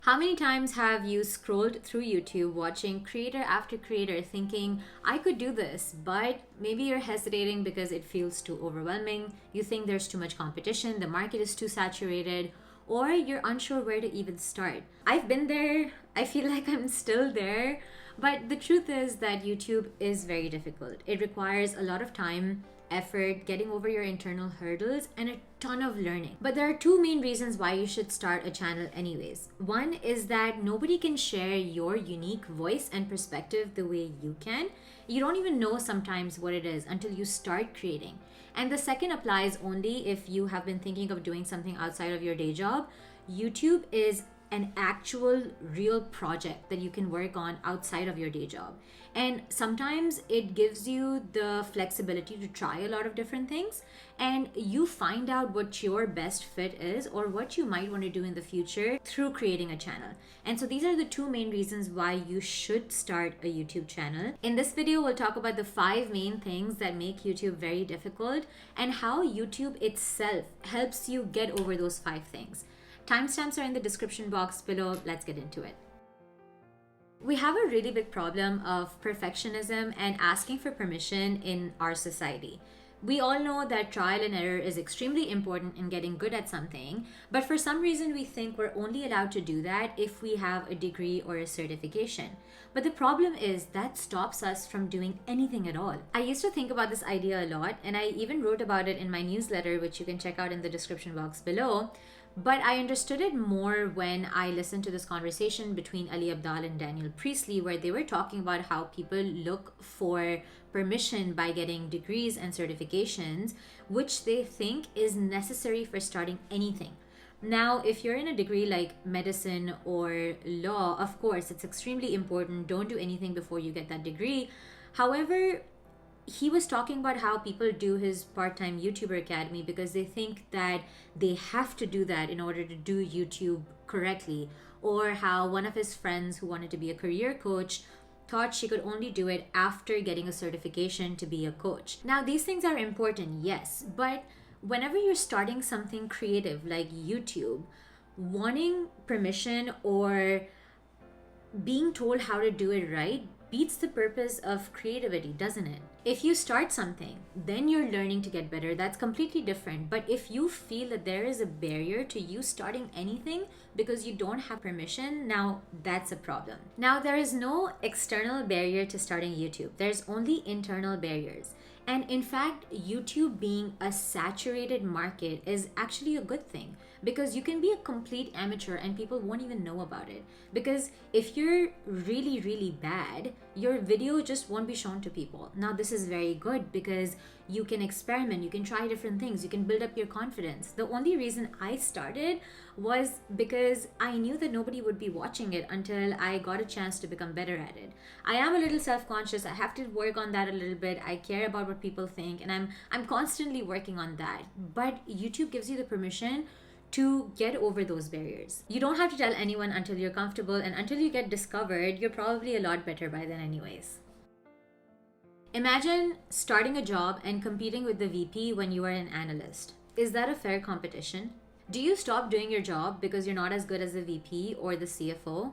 How many times have you scrolled through YouTube watching creator after creator thinking, I could do this, but maybe you're hesitating because it feels too overwhelming, you think there's too much competition, the market is too saturated, or you're unsure where to even start? I've been there, I feel like I'm still there, but the truth is that YouTube is very difficult. It requires a lot of time, effort, getting over your internal hurdles, and a ton of learning. But there are two main reasons why you should start a channel, anyways. One is that nobody can share your unique voice and perspective the way you can. You don't even know sometimes what it is until you start creating. And the second applies only if you have been thinking of doing something outside of your day job. YouTube is an actual real project that you can work on outside of your day job. And sometimes it gives you the flexibility to try a lot of different things, and you find out what your best fit is or what you might want to do in the future through creating a channel. And so these are the two main reasons why you should start a YouTube channel. In this video, we'll talk about the 5 main things that make YouTube very difficult and how YouTube itself helps you get over those 5 things. Timestamps are in the description box below. Let's get into it. We have a really big problem of perfectionism and asking for permission in our society. We all know that trial and error is extremely important in getting good at something, but for some reason we think we're only allowed to do that if we have a degree or a certification. But the problem is that stops us from doing anything at all. I used to think about this idea a lot, and I even wrote about it in my newsletter, which you can check out in the description box below. But I understood it more when I listened to this conversation between Ali Abdaal and Daniel Priestley, where they were talking about how people look for permission by getting degrees and certifications, which they think is necessary for starting anything. Now, if you're in a degree like medicine or law, of course, it's extremely important. Don't do anything before you get that degree. However, he was talking about how people do his part-time YouTuber Academy because they think that they have to do that in order to do YouTube correctly, or how one of his friends who wanted to be a career coach thought she could only do it after getting a certification to be a coach. Now, these things are important, yes, but whenever you're starting something creative like YouTube, wanting permission or being told how to do it right beats the purpose of creativity, doesn't it? If you start something, then you're learning to get better. That's completely different. But if you feel that there is a barrier to you starting anything because you don't have permission, now that's a problem. Now, there is no external barrier to starting YouTube. There's only internal barriers. And in fact, YouTube being a saturated market is actually a good thing, because you can be a complete amateur and people won't even know about it. Because if you're really, really bad, your video just won't be shown to people. Now, this is very good because you can experiment, you can try different things, you can build up your confidence. The only reason I started was because I knew that nobody would be watching it until I got a chance to become better at it. I am a little self-conscious. I have to work on that a little bit. I care about what people think, and I'm constantly working on that. But YouTube gives you the permission to get over those barriers. You don't have to tell anyone until you're comfortable, and until you get discovered, you're probably a lot better by then anyways. Imagine starting a job and competing with the VP when you are an analyst. Is that a fair competition? Do you stop doing your job because you're not as good as the VP or the CFO?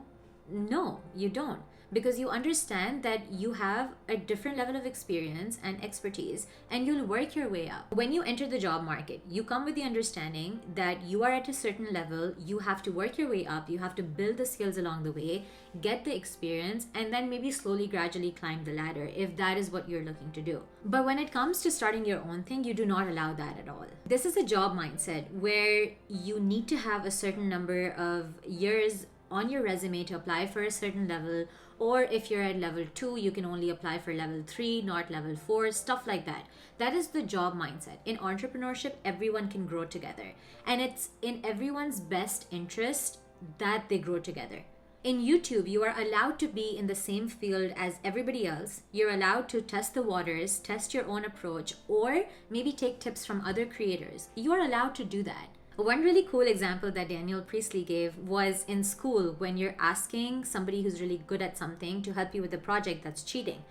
No, you don't. Because you understand that you have a different level of experience and expertise, and you'll work your way up. When you enter the job market, you come with the understanding that you are at a certain level, you have to work your way up, you have to build the skills along the way, get the experience, and then maybe slowly, gradually climb the ladder if that is what you're looking to do. But when it comes to starting your own thing, you do not allow that at all. This is a job mindset where you need to have a certain number of years on your resume to apply for a certain level, or if you're at level 2, you can only apply for level 3, not level 4, stuff like that. That is the job mindset. In entrepreneurship, everyone can grow together, and it's in everyone's best interest that they grow together. In YouTube, you are allowed to be in the same field as everybody else. You're allowed to test the waters, test your own approach, or maybe take tips from other creators. You are allowed to do that. One really cool example that Daniel Priestley gave was in school when you're asking somebody who's really good at something to help you with a project that's cheating.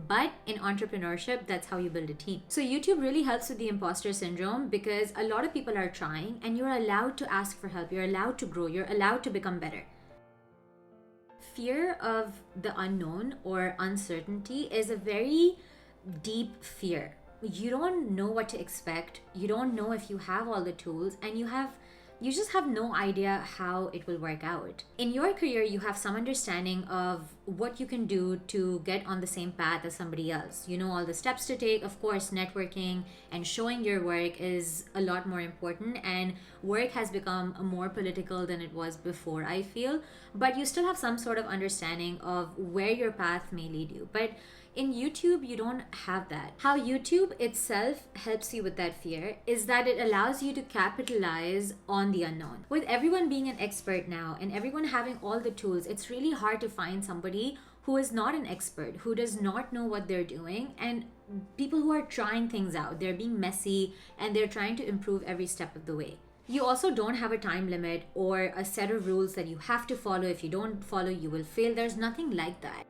But in entrepreneurship, that's how you build a team. So YouTube really helps with the imposter syndrome because a lot of people are trying and you're allowed to ask for help. You're allowed to grow. You're allowed to become better. fear of the unknown or uncertainty is a very deep fear. You don't know what to expect. You don't know if you have all the tools, and you just have no idea how it will work out. In your career, you have some understanding of what you can do to get on the same path as somebody else. You know all the steps to take. Of course, networking and showing your work is a lot more important, and work has become more political than it was before, I feel. But you still have some sort of understanding of where your path may lead you. But in YouTube, you don't have that. How YouTube itself helps you with that fear is that it allows you to capitalize on the unknown. With everyone being an expert now and everyone having all the tools, it's really hard to find somebody who is not an expert, who does not know what they're doing, and people who are trying things out. They're being messy and they're trying to improve every step of the way. You also don't have a time limit or a set of rules that you have to follow. If you don't follow, you will fail. There's nothing like that.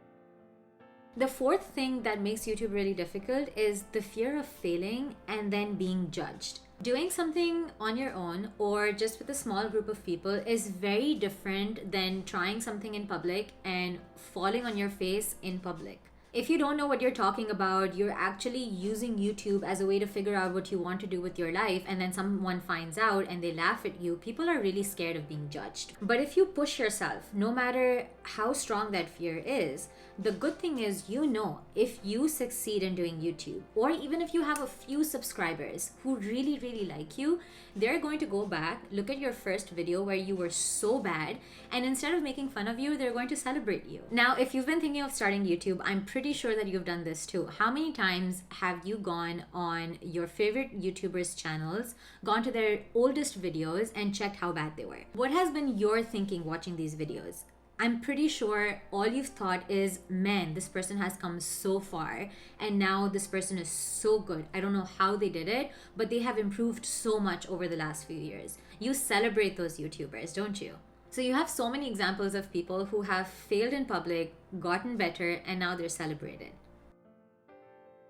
The fourth thing that makes YouTube really difficult is the fear of failing and then being judged. Doing something on your own or just with a small group of people is very different than trying something in public and falling on your face in public. If you don't know what you're talking about, you're actually using YouTube as a way to figure out what you want to do with your life, and then someone finds out and they laugh at you. People are really scared of being judged. But if you push yourself, no matter how strong that fear is, the good thing is, you know, if you succeed in doing YouTube, or even if you have a few subscribers who really, really like you, they're going to go back, look at your first video where you were so bad, and instead of making fun of you, they're going to celebrate you. Now, if you've been thinking of starting YouTube, I'm pretty sure that you've done this too. How many times have you gone on your favorite YouTubers' channels, gone to their oldest videos, and checked how bad they were? What has been your thinking watching these videos? I'm pretty sure all you've thought is, man, this person has come so far and now this person is so good. I don't know how they did it, but they have improved so much over the last few years. You celebrate those YouTubers, don't you? So you have so many examples of people who have failed in public, gotten better, and now they're celebrated.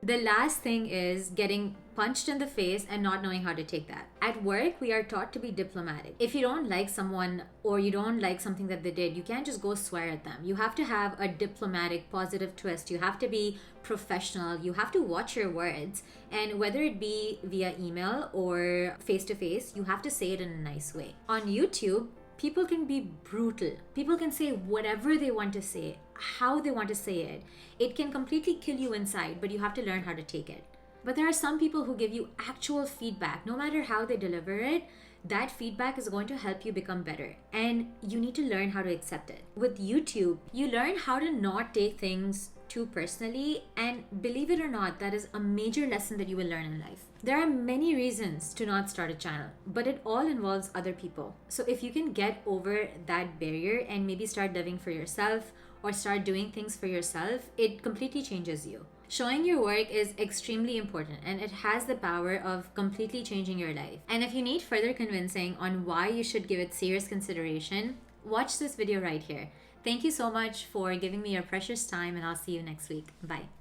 The last thing is getting punched in the face and not knowing how to take that. At work, we are taught to be diplomatic. If you don't like someone or you don't like something that they did, you can't just go swear at them. You have to have a diplomatic, positive twist. You have to be professional. You have to watch your words. And whether it be via email or face-to-face, you have to say it in a nice way. On YouTube, people can be brutal. People can say whatever they want to say, how they want to say it. It can completely kill you inside, but you have to learn how to take it. But there are some people who give you actual feedback. No matter how they deliver it, that feedback is going to help you become better. And you need to learn how to accept it. With YouTube, you learn how to not take things too personally, and believe it or not, that is a major lesson that you will learn in life. There are many reasons to not start a channel, but it all involves other people. So if you can get over that barrier and maybe start living for yourself or start doing things for yourself, it completely changes you. Showing your work is extremely important, and it has the power of completely changing your life. And if you need further convincing on why you should give it serious consideration, watch this video right here. Thank you so much for giving me your precious time, and I'll see you next week. Bye.